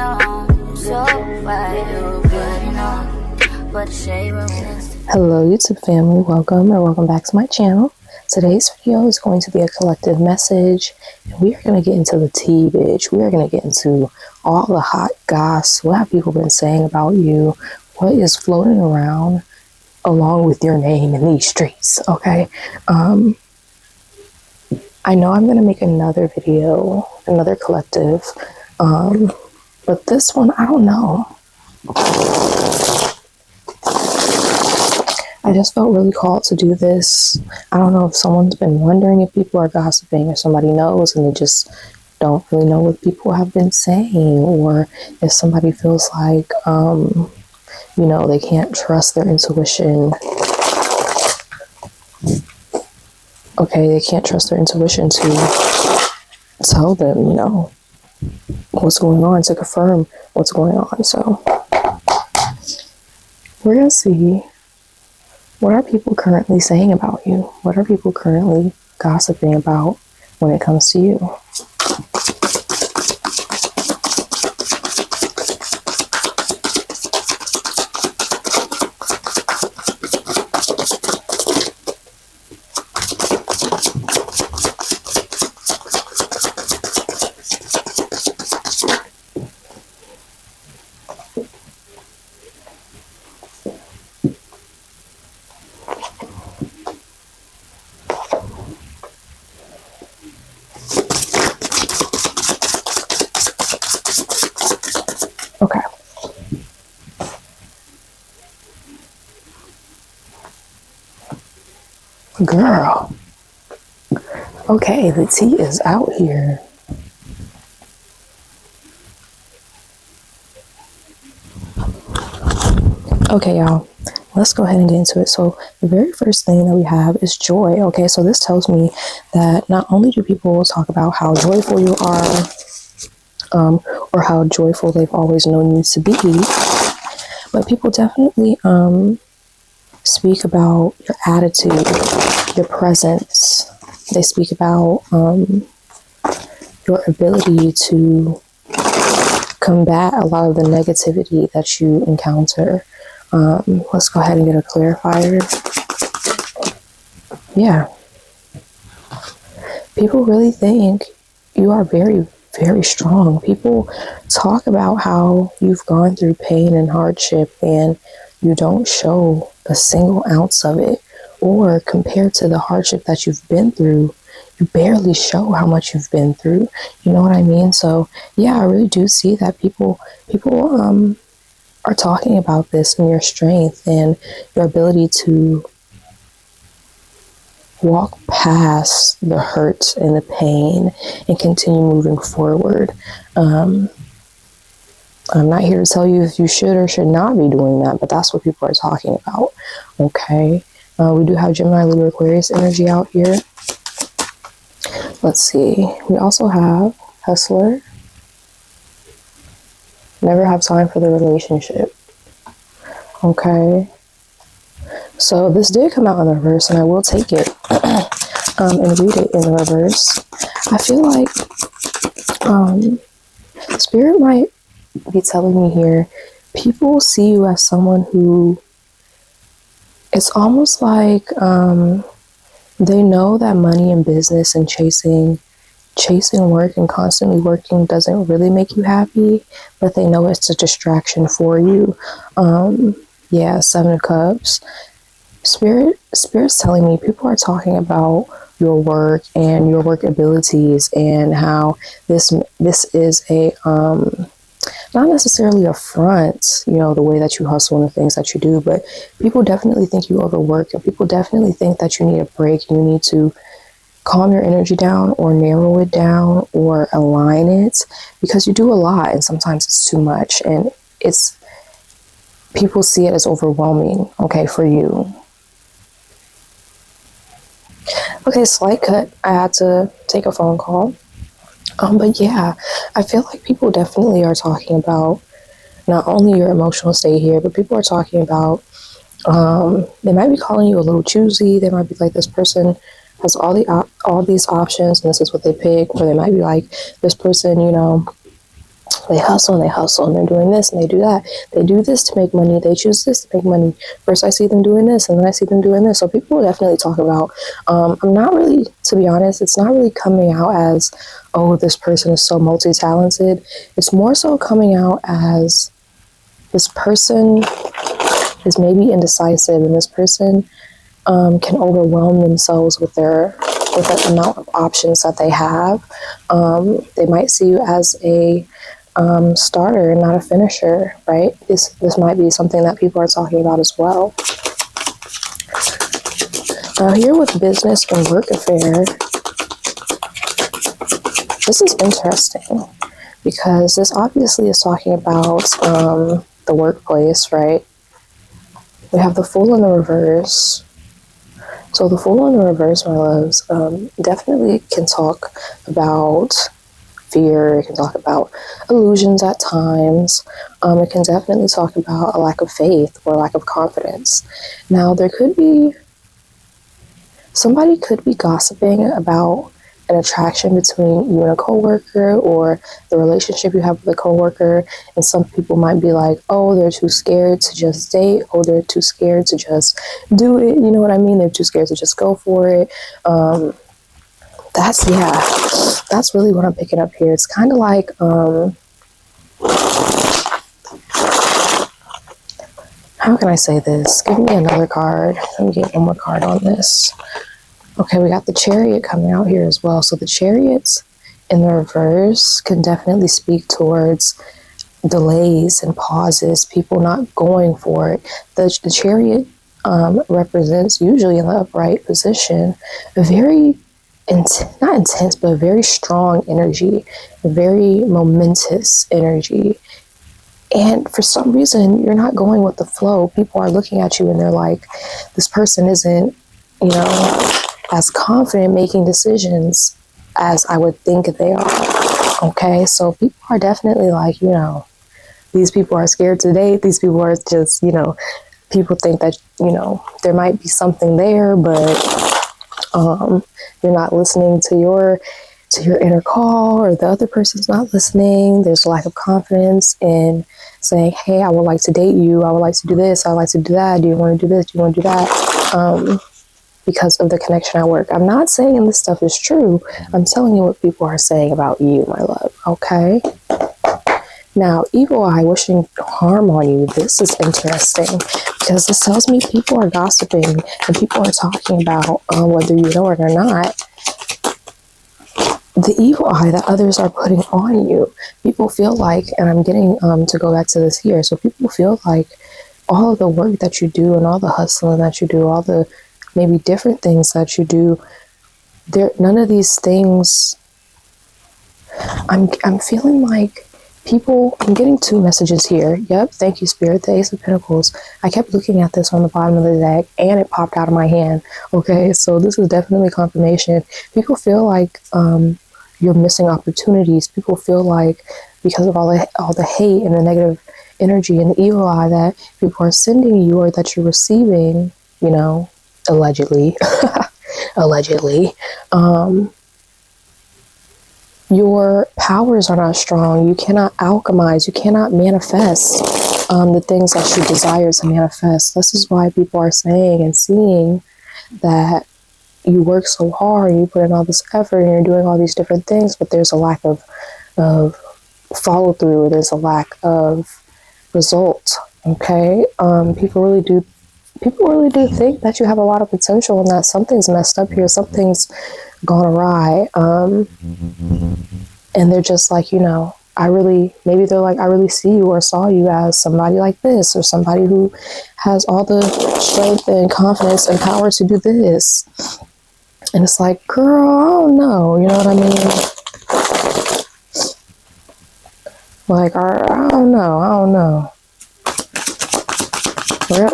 Hello YouTube family, welcome back to my channel. Today's video is going to be a collective message, and we are going to get into the tea, bitch. We are going to get into all the hot goss. What have people been saying about you? What is floating around along with your name in these streets, okay? I know I'm going to make another video, another collective, but this one, I don't know. I just felt really called to do this. I don't know if someone's been wondering if people are gossiping or somebody knows and they just don't really know what people have been saying, or if somebody feels like, you know, they can't trust their intuition. Okay, they can't trust their intuition to tell them, you know, what's going on, to confirm what's going on. So we're going to see, what are people currently saying about you? What are people currently gossiping about when it comes to you? Okay. Girl. Okay, the tea is out here. Okay, y'all. Let's go ahead and get into it. So the very first thing that we have is joy. Okay, so this tells me that not only do people talk about how joyful you are, or how joyful they've always known you to be, but people definitely speak about your attitude, your presence. They speak about your ability to combat a lot of the negativity that you encounter. Let's go ahead and get a clarifier. Yeah. People really think you are very, very strong. People talk about how you've gone through pain and hardship and you don't show a single ounce of it, or compared to the hardship that you've been through, you barely show how much you've been through. You know what I mean? So yeah, I really do see that people are talking about this and your strength and your ability to walk past the hurt and the pain and continue moving forward. I'm not here to tell you if you should or should not be doing that, but that's what people are talking about. Okay. We do have Gemini, Libra, Aquarius energy out here. Let's see. We also have Hustler. Never have time for the relationship. Okay. So this did come out in the reverse, and I will take it and read it in the reverse. I feel like Spirit might be telling me here, people see you as someone who, it's almost like they know that money and business and chasing work and constantly working doesn't really make you happy, but they know it's a distraction for you. Yeah, Seven of Cups. Spirit's telling me people are talking about your work and your work abilities and how this is a not necessarily a front, you know, the way that you hustle and the things that you do, but people definitely think you overwork, and people definitely think that you need a break and you need to calm your energy down or narrow it down or align it, because you do a lot and sometimes it's too much, and people see it as overwhelming, okay, for you. Okay, slight cut. I had to take a phone call. But yeah, I feel like people definitely are talking about not only your emotional state here, but people are talking about, they might be calling you a little choosy. They might be like, this person has all these options and this is what they pick. Or they might be like, this person, you know, They hustle and they hustle and they're doing this and they do that. They do this to make money. They choose this to make money. First I see them doing this and then I see them doing this. So people will definitely talk about, I'm not really, to be honest, it's not really coming out as, oh, this person is so multi-talented. It's more so coming out as this person is maybe indecisive and this person can overwhelm themselves with the amount of options that they have. They might see you as a starter and not a finisher, right? This might be something that people are talking about as well. Now here with business and work affair, this is interesting because this obviously is talking about the workplace, right? We have the Fool in the reverse. So the Fool in the reverse, my loves, definitely can talk about fear. It can talk about illusions at times. It can definitely talk about a lack of faith or lack of confidence. Now, somebody could be gossiping about an attraction between you and a coworker or the relationship you have with a coworker. And some people might be like, oh, they're too scared to just date. Oh, they're too scared to just do it. You know what I mean? They're too scared to just go for it. That's really what I'm picking up here. It's kind of like, how can I say this? Give me another card. Let me get one more card on this. Okay, we got the Chariot coming out here as well. So the Chariots in the reverse can definitely speak towards delays and pauses, people not going for it. The Chariot represents, usually in the upright position, a very not intense, but a very strong energy, a very momentous energy. And for some reason, you're not going with the flow. People are looking at you and they're like, this person isn't, as confident making decisions as I would think they are. Okay, so people are definitely like, these people are scared to date. These people are just, people think that, there might be something there, but you're not listening to your inner call, or the other person's not listening. There's a lack of confidence in saying, hey, I would like to date you. I would like to do this. I would like to do that. Do you want to do this? Do you want to do that? Because of the connection at work. I'm not saying this stuff is true. I'm telling you what people are saying about you, my love. Okay? Now, evil eye wishing harm on you. This is interesting because this tells me people are gossiping and people are talking about whether you know it or not. The evil eye that others are putting on you. People feel like, and I'm getting to go back to this here. So people feel like all of the work that you do and all the hustling that you do, all the maybe different things that you do, none of these things. I'm feeling like people, I'm getting two messages here. Yep, thank you, Spirit, the Ace of Pentacles. I kept looking at this on the bottom of the deck and it popped out of my hand. Okay, so this is definitely confirmation. People feel like you're missing opportunities. People feel like because of all the hate and the negative energy and the evil eye that people are sending you or that you're receiving, allegedly, your powers are not strong. You cannot alchemize. You cannot manifest the things that you desire to manifest. This is why people are saying and seeing that you work so hard, you put in all this effort, and you're doing all these different things, but there's a lack of follow through, or there's a lack of result. Okay, people really do think that you have a lot of potential and that something's messed up here, something's gone awry, and they're just like, maybe they're like, I really see you or saw you as somebody like this, or somebody who has all the strength and confidence and power to do this. And it's like, girl, I don't know, you know what I mean? Like, I don't know.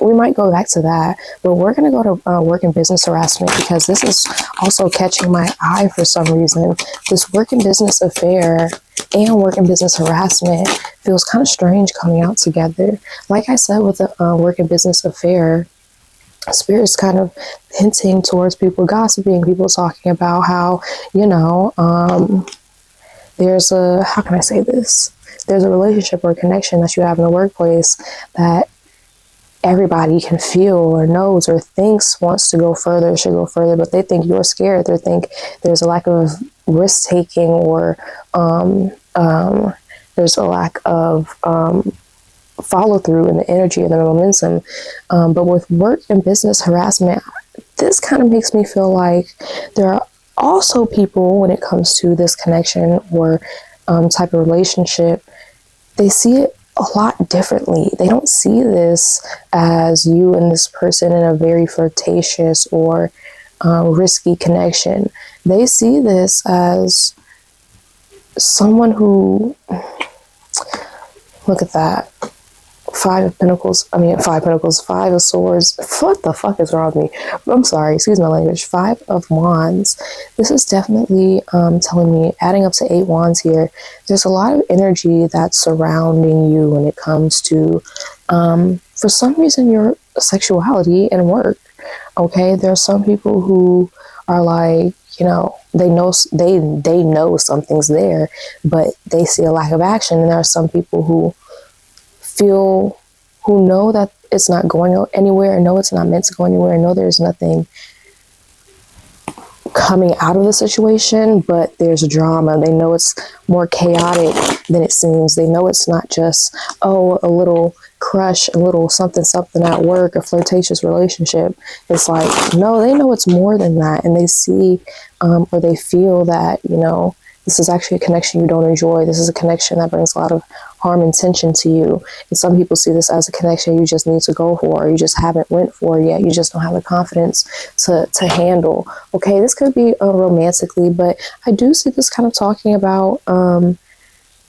We might go back to that, but we're going to go to work and business harassment, because this is also catching my eye for some reason. This work and business affair and work and business harassment feels kind of strange coming out together. Like I said, with the work and business affair, Spirit's kind of hinting towards people gossiping, people talking about how, there's how can I say this? there's a relationship or a connection that you have in the workplace that everybody can feel or knows or thinks wants to go further, should go further, but they think you're scared. They think there's a lack of risk taking, or there's a lack of follow through in the energy and the momentum. But with work and business harassment, this kind of makes me feel like there are also people, when it comes to this connection or type of relationship, they see it a lot differently. They don't see this as you and this person in a very flirtatious or risky connection. They see this as someone who, look at that. Five of Swords. What the fuck is wrong with me? I'm sorry, excuse my language. 5 of Wands. This is definitely telling me, adding up to 8 Wands here, there's a lot of energy that's surrounding you when it comes to, for some reason, your sexuality and work. Okay, there are some people who are like, they know something's there, but they see a lack of action. And there are some people who know that it's not going anywhere, and know it's not meant to go anywhere, and know there's nothing coming out of the situation, but there's drama. They know it's more chaotic than it seems. They know it's not just, a little crush, a little something at work, a flirtatious relationship. It's like, no, they know it's more than that, and they see or they feel that, this is actually a connection you don't enjoy. This is a connection that brings a lot of harm and tension to you. And some people see this as a connection you just need to go for, or you just haven't went for yet. You just don't have the confidence to handle. Okay, this could be romantically, but I do see this kind of talking about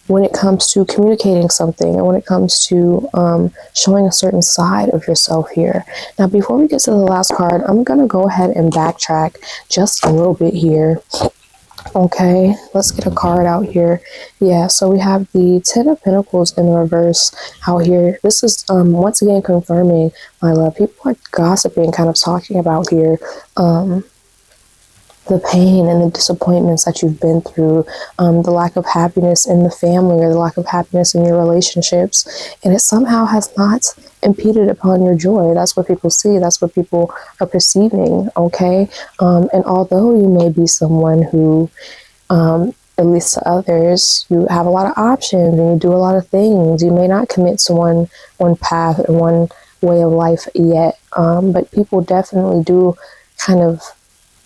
when it comes to communicating something, and when it comes to showing a certain side of yourself here. Now, before we get to the last card, I'm going to go ahead and backtrack just a little bit here. Okay, let's get a card out here. Yeah, so we have the 10 of Pentacles in reverse out here. This is once again confirming, my love, people are gossiping, kind of talking about here the pain and the disappointments that you've been through, the lack of happiness in the family, or the lack of happiness in your relationships, and it somehow has not impeded upon your joy. That's what people see. That's what people are perceiving. Okay, and although you may be someone who, at least to others, you have a lot of options and you do a lot of things, you may not commit to one path and one way of life yet, but people definitely do kind of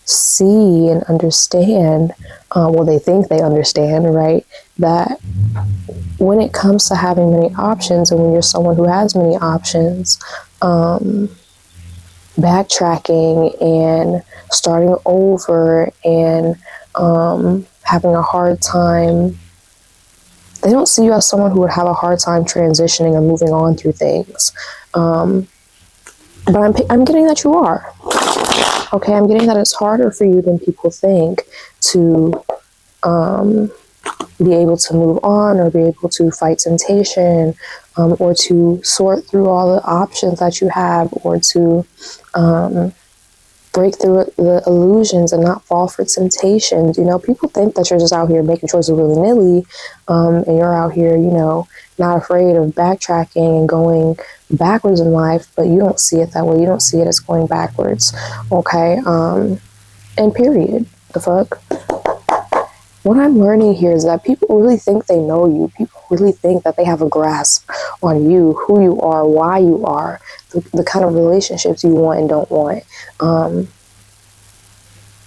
see and understand, they think they understand, right, that when it comes to having many options, and when you're someone who has many options, backtracking and starting over and having a hard time, they don't see you as someone who would have a hard time transitioning or moving on through things, but I'm getting that you are. Okay, I'm getting that it's harder for you than people think to be able to move on, or be able to fight temptation, or to sort through all the options that you have, or to break through the illusions and not fall for temptations. People think that you're just out here making choices willy-nilly, and you're out here, not afraid of backtracking and going backwards in life, but you don't see it that way. You don't see it as going backwards. Okay, and period. The fuck? What I'm learning here is that people really think they know you. People really think that they have a grasp on you, who you are, why you are, the kind of relationships you want and don't want.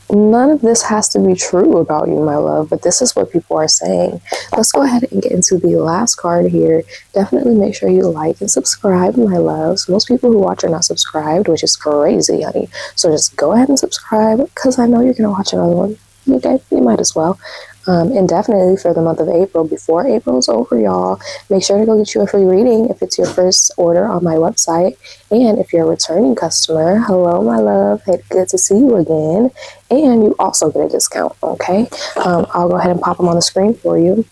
None of this has to be true about you, my love, but this is what people are saying. Let's go ahead and get into the last card here. Definitely make sure you like and subscribe, my loves. Most people who watch are not subscribed, which is crazy, honey. So just go ahead and subscribe, because I know you're going to watch another one. You might as well. And definitely for the month of April, before April's over, y'all, make sure to go get you a free reading if it's your first order on my website. And if you're a returning customer, hello, my love. Hey, good to see you again. And you also get a discount, okay? I'll go ahead and pop them on the screen for you.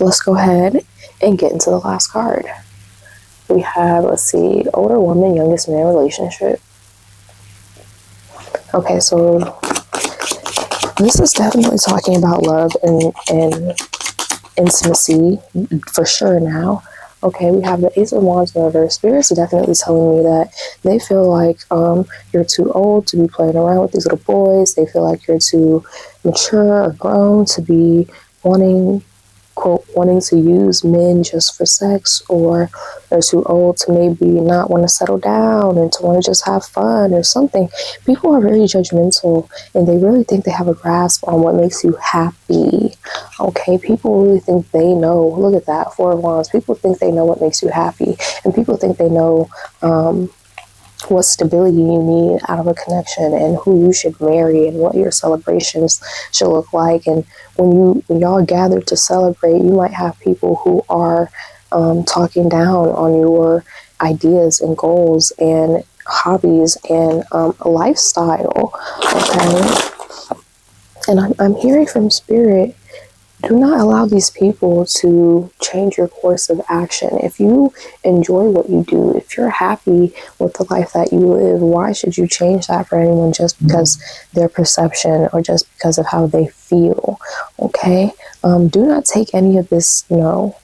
Let's go ahead and get into the last card. We have, let's see, older woman, youngest man relationship. Okay, so this is definitely talking about love and intimacy for sure now. Okay, we have the Ace of Wands in reverse. Spirits are definitely telling me that they feel like you're too old to be playing around with these little boys. They feel like you're too mature or grown to be wanting, quote, wanting to use men just for sex, or they're too old to maybe not want to settle down and to want to just have fun or something. People are very judgmental and they really think they have a grasp on what makes you happy. Okay, people really think they know. Look at that, Four of Wands. People think they know what makes you happy, and people think they know what stability you need out of a connection, and who you should marry, and what your celebrations should look like. And when y'all gather to celebrate, you might have people who are talking down on your ideas and goals and hobbies and lifestyle. Okay, and I'm hearing from Spirit, do not allow these people to change your course of action. If you enjoy what you do, if you're happy with the life that you live, why should you change that for anyone just because their perception or just because of how they feel? Okay? Do not take any of this, to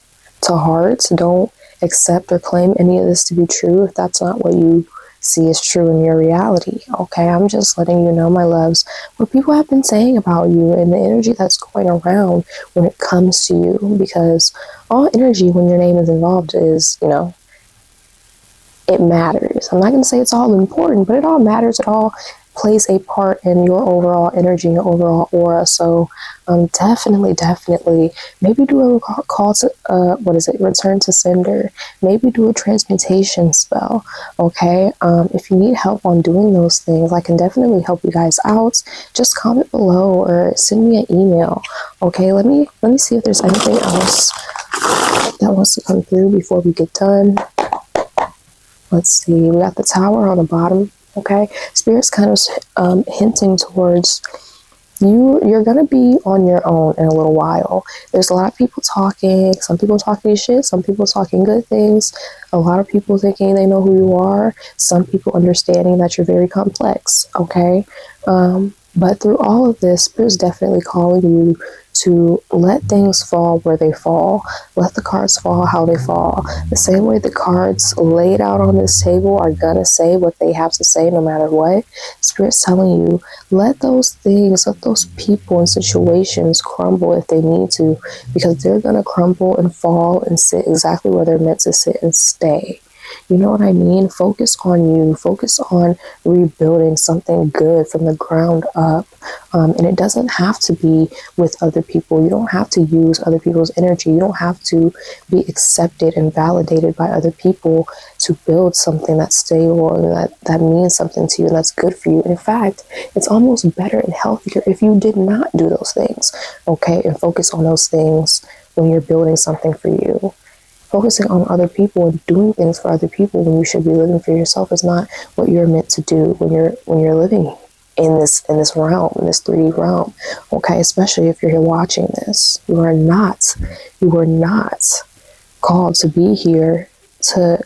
heart. Don't accept or claim any of this to be true if that's not what you see is true in your reality. Okay, I'm just letting you know, my loves, what people have been saying about you and the energy that's going around when it comes to you, because all energy when your name is involved is, it matters. I'm not going to say it's all important, but it all matters. It all plays a part in your overall energy, your overall aura. So definitely, maybe do a call to, return to sender. Maybe do a transmutation spell, okay? If you need help on doing those things, I can definitely help you guys out. Just comment below or send me an email, okay? Let me see if there's anything else that wants to come through before we get done. Let's see, we got the Tower on the bottom. Okay, Spirit's kind of hinting towards you're gonna be on your own in a little while. There's a lot of people talking, some people talking shit, some people talking good things, a lot of people thinking they know who you are, some people understanding that you're very complex, okay? But through all of this, Spirit's definitely calling you to let things fall where they fall. Let the cards fall how they fall. The same way the cards laid out on this table are gonna say what they have to say no matter what. Spirit's telling you, let those things, let those people and situations crumble if they need to, because they're gonna crumble and fall and sit exactly where they're meant to sit and stay. You know what I mean? Focus on you. Focus on rebuilding something good from the ground up. And it doesn't have to be with other people. You don't have to use other people's energy. You don't have to be accepted and validated by other people to build something that's stable and that means something to you and that's good for you. In fact, it's almost better and healthier if you did not do those things, okay? And focus on those things when you're building something for you. Focusing on other people and doing things for other people when you should be living for yourself is not what you're meant to do when you're living in this realm, in this 3D realm. Okay, especially if you're here watching this. You are not called to be here to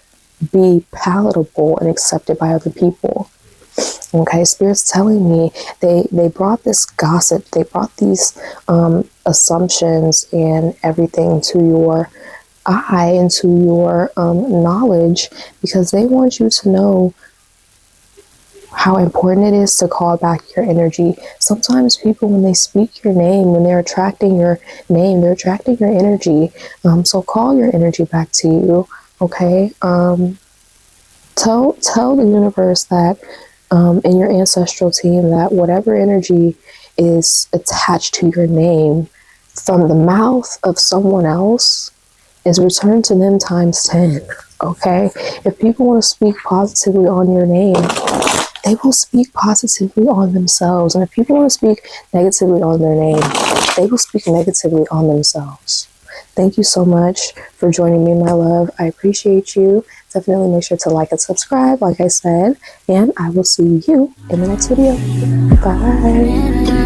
be palatable and accepted by other people. Okay, Spirit's telling me they brought this gossip, they brought these assumptions and everything to your eye, into your knowledge, because they want you to know how important it is to call back your energy. Sometimes people, when they speak your name, when they're attracting your name, they're attracting your energy. So call your energy back to you, okay? Tell the universe that in your ancestral team that whatever energy is attached to your name from the mouth of someone else is returned to them times 10, okay? If people want to speak positively on your name, they will speak positively on themselves. And if people want to speak negatively on their name, they will speak negatively on themselves. Thank you so much for joining me, my love. I appreciate you. Definitely make sure to like and subscribe, like I said, and I will see you in the next video. Bye.